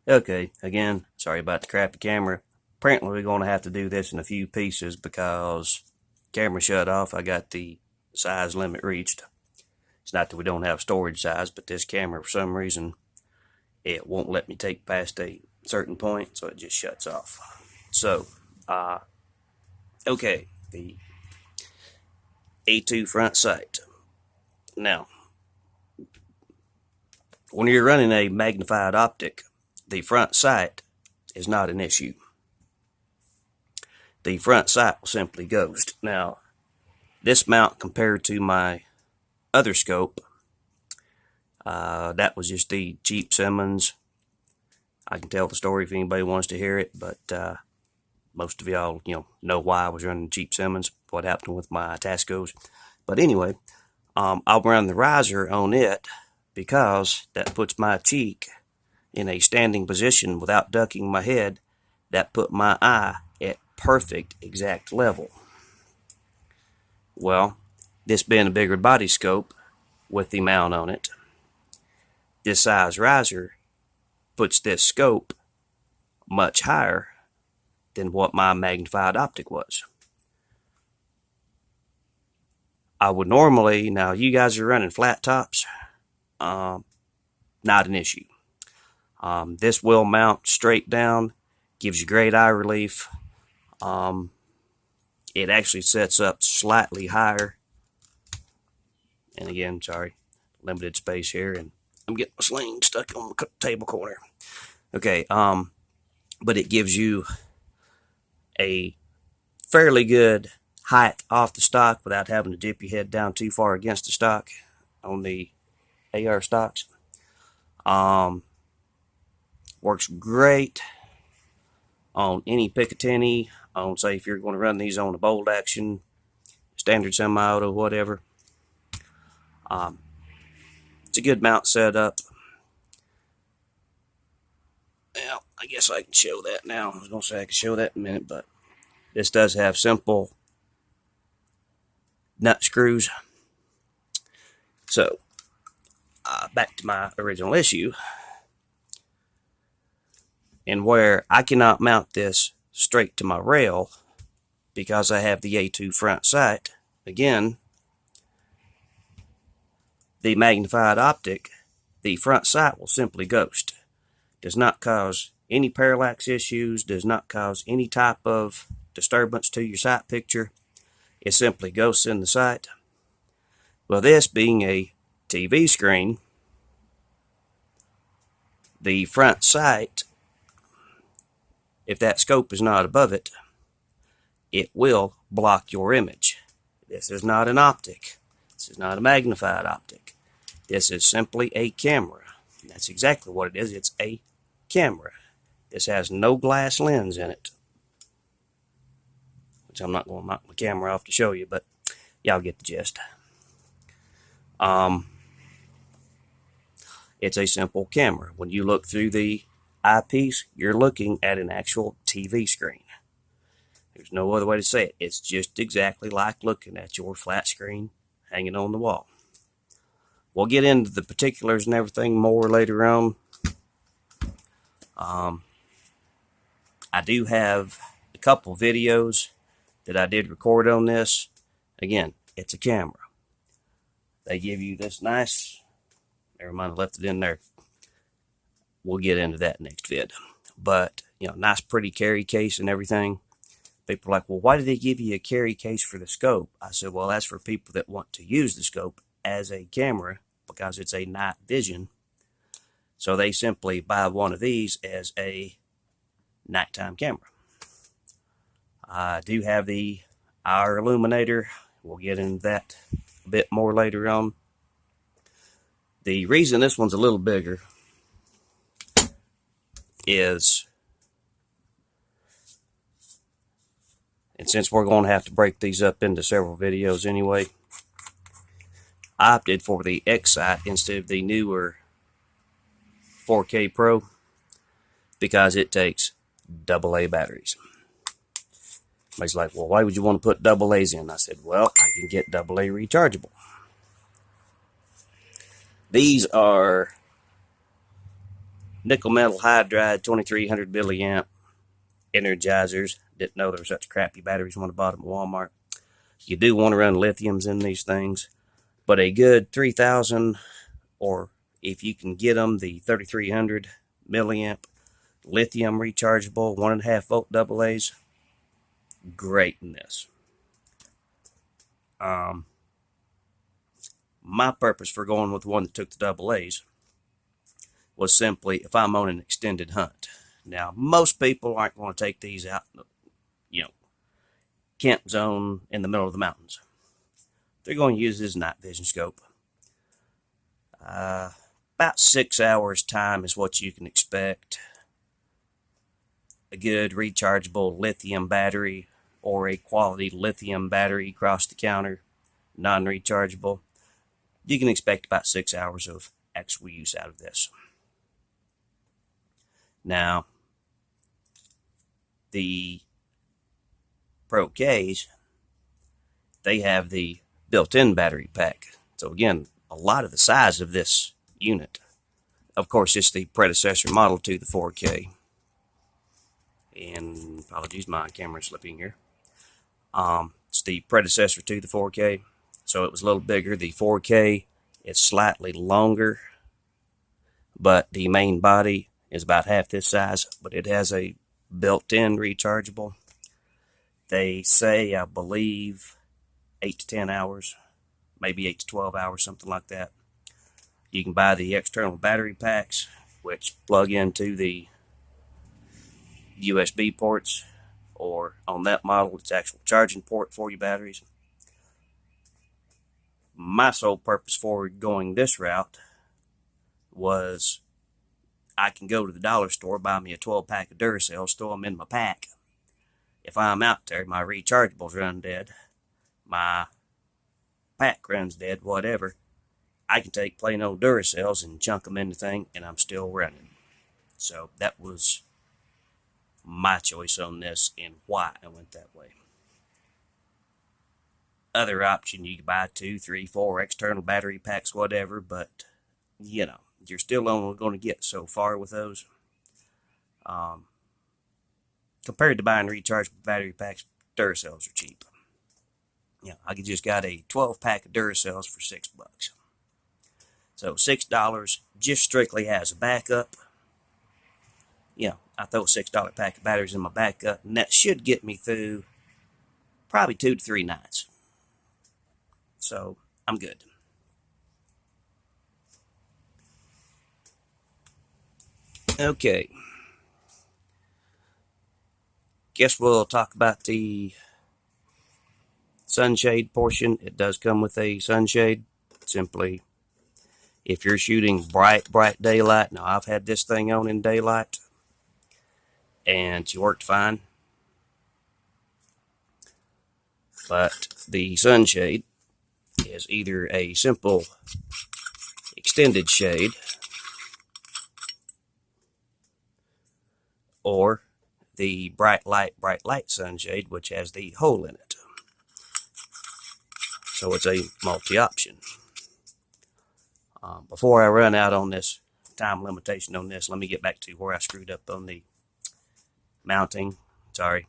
Okay, again, sorry about the crappy camera. Apparently we're going to have to do this in a few pieces because camera shut off. I got the size limit reached. It's not that we don't have storage size, but this camera, for some reason, it won't let me take past a certain point, so it just shuts off. So, okay, the A2 front sight. Now, when you're running a magnified optic, the front sight is not an issue. The front sight will simply ghost. Now, this mount compared to my other scope, that was just the cheap Simmons. I can tell the story if anybody wants to hear it, but most of y'all, know why I was running cheap Simmons, what happened with my Tascos. But anyway, I'll run the riser on it because that puts my cheek in a standing position without ducking my head. That put my eye at perfect exact level. Well, this being a bigger body scope with the mount on it, this size riser puts this scope much higher than what my magnified optic was. I would normally, now you guys are running flat tops, not an issue. This will mount straight down, gives you great eye relief. It actually sets up slightly higher. And again, sorry, limited space here, and I'm getting my sling stuck on the table corner. Okay, but it gives you a fairly good height off the stock without having to dip your head down too far against the stock on the AR stocks. Works great on any Picatinny, on say if you're going to run these on a bolt action, standard semi-auto, whatever. It's a good mount setup. Well, I guess I can show that now. I was going to say I could show that in a minute, but this does have simple nut screws. So, back to my original issue, and where I cannot mount this straight to my rail because I have the A2 front sight. Again, the magnified optic, the front sight will simply ghost. Does not cause any parallax issues, does not cause any type of disturbance to your sight picture. It simply ghosts in the sight. Well, this being a TV screen, the front sight, if that scope is not above it, it will block your image. This is not an optic. This is not a magnified optic. This is simply a camera. And that's exactly what it is. It's a camera. This has no glass lens in it, which I'm not going to knock my camera off to show you, but y'all get the gist. It's a simple camera. When you look through the eyepiece, you're looking at an actual TV screen. There's no other way to say it. It's just exactly like looking at your flat screen hanging on the wall. We'll get into the particulars and everything more later on. I do have a couple videos that I did record on this. Again, it's a camera. They give you this nice, never mind, I left it in there. We'll get into that next vid. But, nice pretty carry case and everything. People are like, well, why did they give you a carry case for the scope? I said, well, that's for people that want to use the scope as a camera because it's a night vision. So they simply buy one of these as a nighttime camera. I do have the IR illuminator. We'll get into that a bit more later on. The reason this one's a little bigger is, and since we're going to have to break these up into several videos anyway, I opted for the X-Sight instead of the newer 4K Pro because it takes AA batteries. Somebody's like, well, why would you want to put AA's in? I said, well, I can get AA rechargeable. These are nickel metal hydride 2300 milliamp energizers. Didn't know there were such crappy batteries when I bought them at Walmart. You do want to run lithiums in these things, but a good 3000, or if you can get them, the 3300 milliamp lithium rechargeable 1.5 volt AA's, great in this. My purpose for going with one that took the AA's was simply if I'm on an extended hunt. Now, most people aren't going to take these out in the, camp zone in the middle of the mountains. They're going to use this night vision scope. About 6 hours time is what you can expect. A good rechargeable lithium battery or a quality lithium battery across the counter, non-rechargeable, you can expect about 6 hours of actual use out of this. Now, the Pro Ks, they have the built-in battery pack. So again, a lot of the size of this unit. Of course, it's the predecessor model to the 4K. And apologies, my camera's slipping here. It's the predecessor to the 4K, so it was a little bigger. The 4K is slightly longer, but the main body is about half this size, but it has a built-in rechargeable. They say, I believe, 8 to 10 hours, maybe 8 to 12 hours, something like that. You can buy the external battery packs, which plug into the USB ports, or on that model, it's actual charging port for your batteries. My sole purpose for going this route was I can go to the dollar store, buy me a 12-pack of Duracells, throw them in my pack. If I'm out there, my rechargeables run dead, my pack runs dead, whatever, I can take plain old Duracells and chunk them in the thing, and I'm still running. So that was my choice on this and why I went that way. Other option, you can buy 2, 3, 4 external battery packs, whatever, but you're still only going to get so far with those. Compared to buying rechargeable battery packs, Duracells are cheap. I just got a 12-pack of Duracells for $6. So $6 just strictly has a backup. I throw a $6 pack of batteries in my backup, and that should get me through probably 2 to 3 nights. So I'm good. Okay. Guess we'll talk about the sunshade portion. It does come with a sunshade. Simply, if you're shooting bright daylight, now I've had this thing on in daylight, and she worked fine. But the sunshade is either a simple extended shade or the bright light sunshade, which has the hole in it. So it's a multi-option. Before I run out on this time limitation on this, let me get back to where I screwed up on the mounting. Sorry,